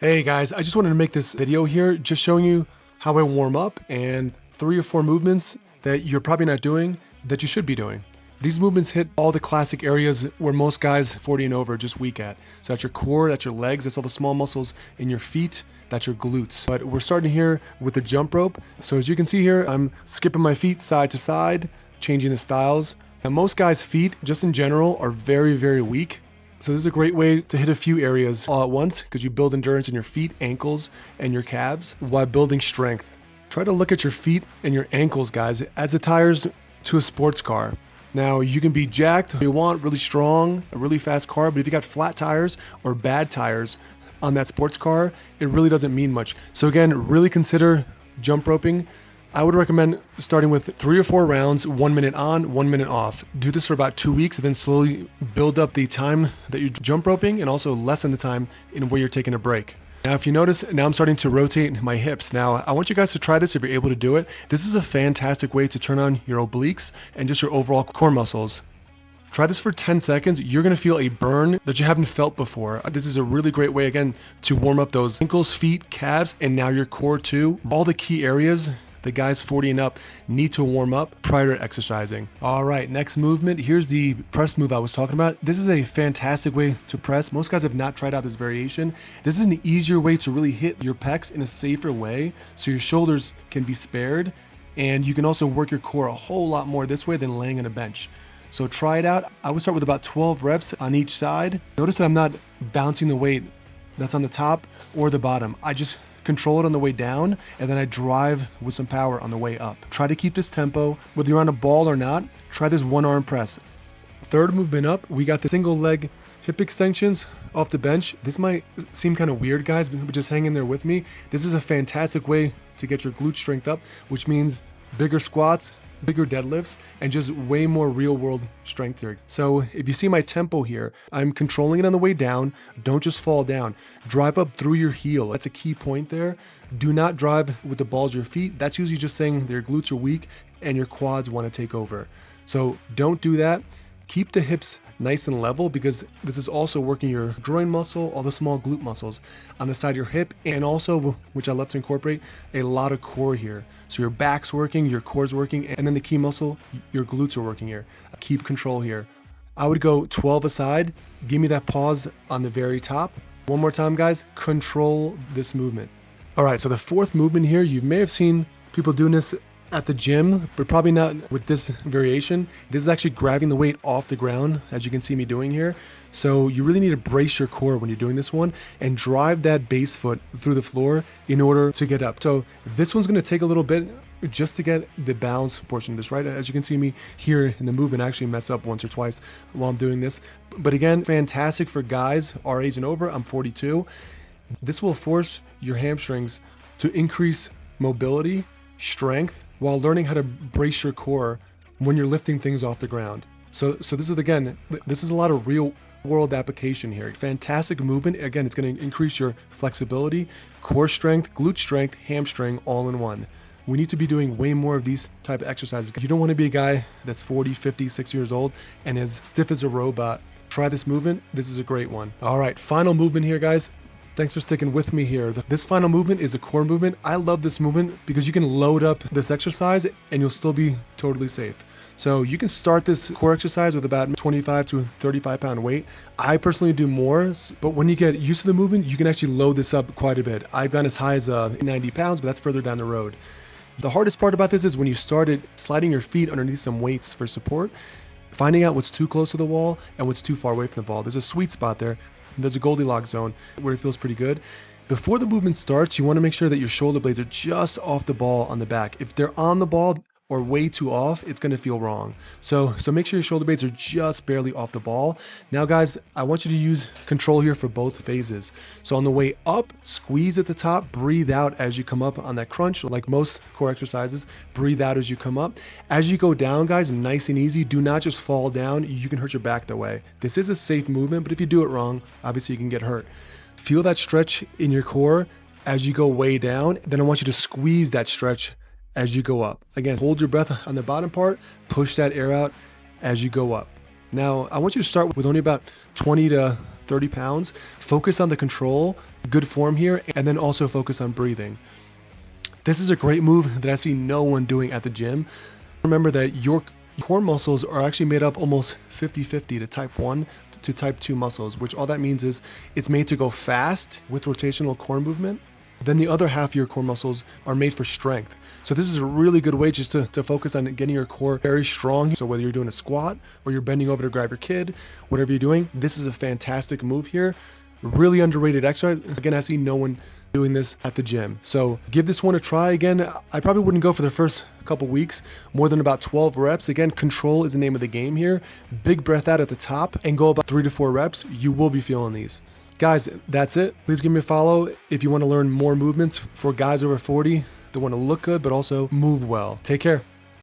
Hey guys, I just wanted to make this video here just showing you how I warm up and 3 or 4 movements that you're probably not doing that you should be doing. These movements hit all the classic areas where most guys 40 and over are just weak at. So that's your core, that's your legs, that's all the small muscles in your feet, that's your glutes. But we're starting here with the jump rope. So as you can see here, I'm skipping my feet side to side, changing the styles. Now most guys' feet, just in general, are very, very weak. So this is a great way to hit a few areas all at once because you build endurance in your feet, ankles, and your calves while building strength. Try to look at your feet and your ankles, guys, as the tires to a sports car. Now, you can be jacked if you want, really strong, a really fast car, but if you got flat tires or bad tires on that sports car, it really doesn't mean much. So again, really consider jump roping. I would recommend starting with 3 or 4 rounds, 1 minute on, 1 minute off. Do this for about 2 weeks and then slowly build up the time that you're jump roping and also lessen the time in where you're taking a break. Now, if you notice, now I'm starting to rotate my hips. Now, I want you guys to try this if you're able to do it. This is a fantastic way to turn on your obliques and just your overall core muscles. Try this for 10 seconds. You're gonna feel a burn that you haven't felt before. This is a really great way, again, to warm up those ankles, feet, calves, and now your core too. All the key areas the guys 40 and up need to warm up prior to exercising. All right, next movement. Here's the press move I was talking about. This is a fantastic way to press. Most guys have not tried out this variation. This is an easier way to really hit your pecs in a safer way so your shoulders can be spared, and you can also work your core a whole lot more this way than laying on a bench. So try it out. I would start with about 12 reps on each side. Notice that I'm not bouncing the weight that's on the top or the bottom. I just control it on the way down, and then I drive with some power on the way up. Try to keep this tempo. Whether you're on a ball or not, try this one arm press. Third movement up, we got the single leg hip extensions off the bench. This might seem kind of weird, guys, but just hang in there with me. This is a fantastic way to get your glute strength up, which means bigger squats, bigger deadlifts, and just way more real world strength here. So if you see my tempo here, I'm controlling it on the way down. Don't just fall down. Drive up through your heel. That's a key point there. Do not drive with the balls of your feet. That's usually just saying their glutes are weak and your quads want to take over. So don't do that. Keep the hips nice and level because this is also working your groin muscle, all the small glute muscles on the side of your hip, and also, which I love to incorporate, a lot of core here. So your back's working, your core's working, and then the key muscle, your glutes are working here. Keep control here. I would go 12 aside. Give me that pause on the very top. One more time, guys. Control this movement. All right, so the fourth movement here, you may have seen people doing this at the gym, but probably not with this variation. This is actually grabbing the weight off the ground, as you can see me doing here. So you really need to brace your core when you're doing this one and drive that base foot through the floor in order to get up. So this one's gonna take a little bit just to get the balance portion of this, right? As you can see me here in the movement, I actually mess up once or twice while I'm doing this. But again, fantastic for guys our age and over. I'm 42. This will force your hamstrings to increase mobility, strength, while learning how to brace your core when you're lifting things off the ground. So this is, again, this is a lot of real world application here. Fantastic movement. Again, it's going to increase your flexibility, core strength, glute strength, hamstring, all in one. We need to be doing way more of these type of exercises. You don't want to be a guy that's 40, 50, 60 years old and as stiff as a robot. Try this movement. This is a great one. All right, final movement here, guys. Thanks for sticking with me here. This final movement is a core movement. I love this movement because you can load up this exercise and you'll still be totally safe. So you can start this core exercise with about 25 to 35 pound weight. I personally do more, but when you get used to the movement, you can actually load this up quite a bit. I've gone as high as 90 pounds, but that's further down the road. The hardest part about this is when you started sliding your feet underneath some weights for support, finding out what's too close to the wall and what's too far away from the ball. There's a sweet spot there. There's a Goldilocks zone where it feels pretty good. Before the movement starts, you want to make sure that your shoulder blades are just off the ball on the back. If they're on the ball or way too off, it's going to feel wrong. So make sure your shoulder blades are just barely off the ball. Now, guys, I want you to use control here for both phases. So on the way up, squeeze at the top, breathe out as you come up on that crunch. Like most core exercises, breathe out as you come up. As you go down, guys, nice and easy. Do not just fall down. You can hurt your back that way. This is a safe movement, but if you do it wrong, obviously you can get hurt. Feel that stretch in your core as you go way down. Then I want you to squeeze that stretch as you go up. Again, hold your breath on the bottom part, push that air out as you go up. Now, I want you to start with only about 20 to 30 pounds. Focus on the control, good form here, and then also focus on breathing. This is a great move that I see no one doing at the gym. Remember that your core muscles are actually made up almost 50-50 to type 1 to type 2 muscles, which all that means is it's made to go fast with rotational core movement. Then the other half of your core muscles are made for strength. So this is a really good way just to focus on getting your core very strong. So whether you're doing a squat or you're bending over to grab your kid, whatever you're doing, this is a fantastic move here. Really underrated exercise. Again, I see no one doing this at the gym. So give this one a try. Again, I probably wouldn't go for the first couple weeks, more than about 12 reps. Again, control is the name of the game here. Big breath out at the top and go about 3 to 4 reps. You will be feeling these. Guys, that's it. Please give me a follow if you want to learn more movements for guys over 40 that want to look good, but also move well. Take care.